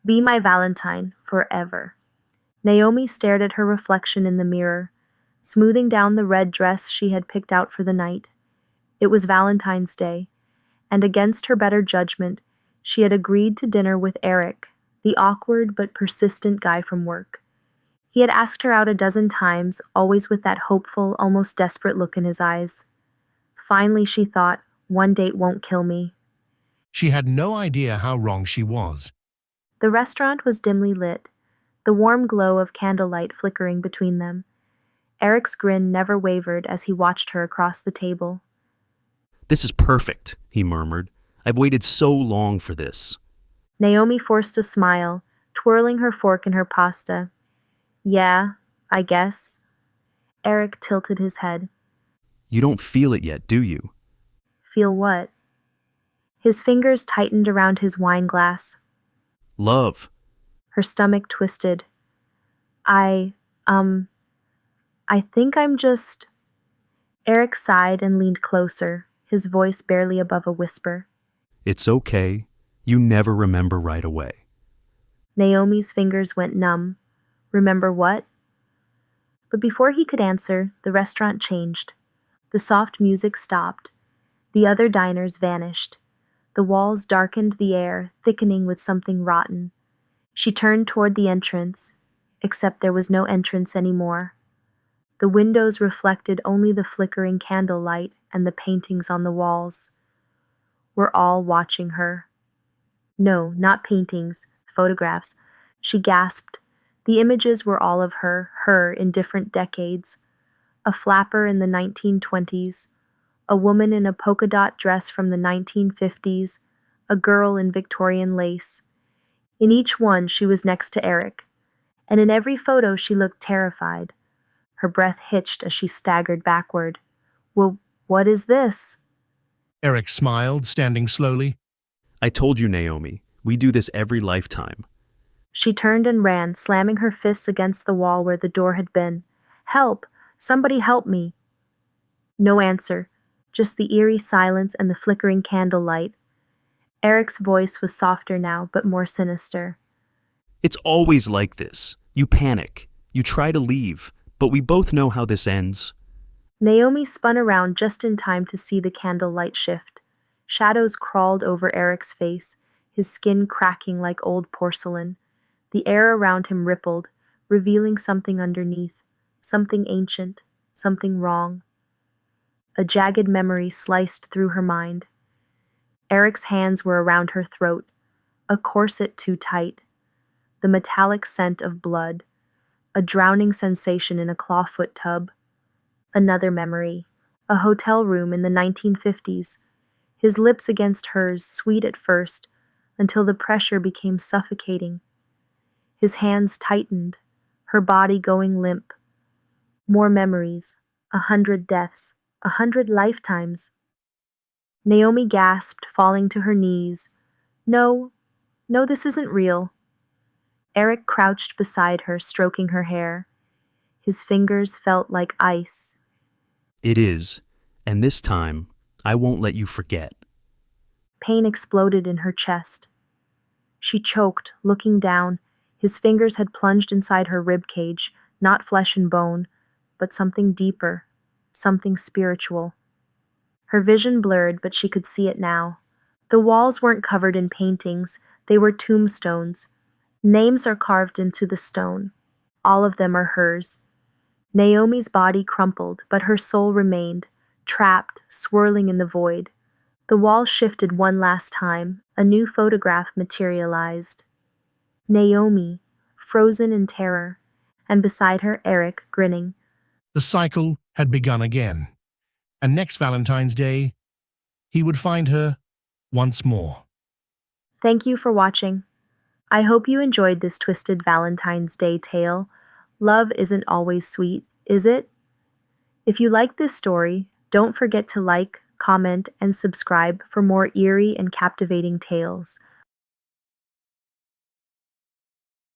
Be my Valentine forever. Naomi stared at her reflection in the mirror, smoothing down the red dress she had picked out for the night. It was Valentine's Day, and against her better judgment, she had agreed to dinner with Eric, the awkward but persistent guy from work. He had asked her out a dozen times, always with that hopeful, almost desperate look in his eyes. Finally, she thought, one date won't kill me. She had no idea how wrong she was. The restaurant was dimly lit, the warm glow of candlelight flickering between them. Eric's grin never wavered as he watched her across the table. "This is perfect," he murmured. "I've waited so long for this." Naomi forced a smile, twirling her fork in her pasta. Yeah, I guess. Eric tilted his head. "You don't feel it yet, do you?" Feel what? His fingers tightened around his wine glass. "Love." Her stomach twisted. I think I'm just... Eric sighed and leaned closer, his voice barely above a whisper. "It's okay. You never remember right away." Naomi's fingers went numb. Remember what? But before he could answer, the restaurant changed. The soft music stopped. The other diners vanished. The walls darkened the air, thickening with something rotten. She turned toward the entrance, except there was no entrance anymore. The windows reflected only the flickering candlelight and the paintings on the walls. We're all watching her. No, not paintings, photographs. She gasped. The images were all of her in different decades. A flapper in the 1920s, a woman in a polka dot dress from the 1950s, a girl in Victorian lace. In each one, she was next to Eric, and in every photo she looked terrified. Her breath hitched as she staggered backward. Well, what is this? Eric smiled, standing slowly. "I told you, Naomi. We do this every lifetime." She turned and ran, slamming her fists against the wall where the door had been. Help! Somebody help me! No answer, just the eerie silence and the flickering candlelight. Eric's voice was softer now, but more sinister. "It's always like this. You panic. You try to leave, but we both know how this ends." Naomi spun around just in time to see the candlelight shift. Shadows crawled over Eric's face, his skin cracking like old porcelain. The air around him rippled, revealing something underneath, something ancient, something wrong. A jagged memory sliced through her mind. Eric's hands were around her throat, a corset too tight, the metallic scent of blood, a drowning sensation in a clawfoot tub. Another memory, a hotel room in the 1950s, his lips against hers, sweet at first, until the pressure became suffocating. His hands tightened, her body going limp. More memories, 100 deaths, 100 lifetimes. Naomi gasped, falling to her knees. No, this isn't real. Eric crouched beside her, stroking her hair. His fingers felt like ice. "It is, and this time, I won't let you forget." Pain exploded in her chest. She choked, looking down. His fingers had plunged inside her rib cage, not flesh and bone, but something deeper, something spiritual. Her vision blurred, but she could see it now. The walls weren't covered in paintings, they were tombstones. Names are carved into the stone. All of them are hers. Naomi's body crumpled, but her soul remained, trapped, swirling in the void. The wall shifted one last time, a new photograph materialized. Naomi, frozen in terror, and beside her Eric, grinning. The cycle had begun again, and next Valentine's Day, he would find her once more. Thank you for watching. I hope you enjoyed this twisted Valentine's Day tale. Love isn't always sweet, is it? If you like this story, don't forget to like, comment, and subscribe for more eerie and captivating tales.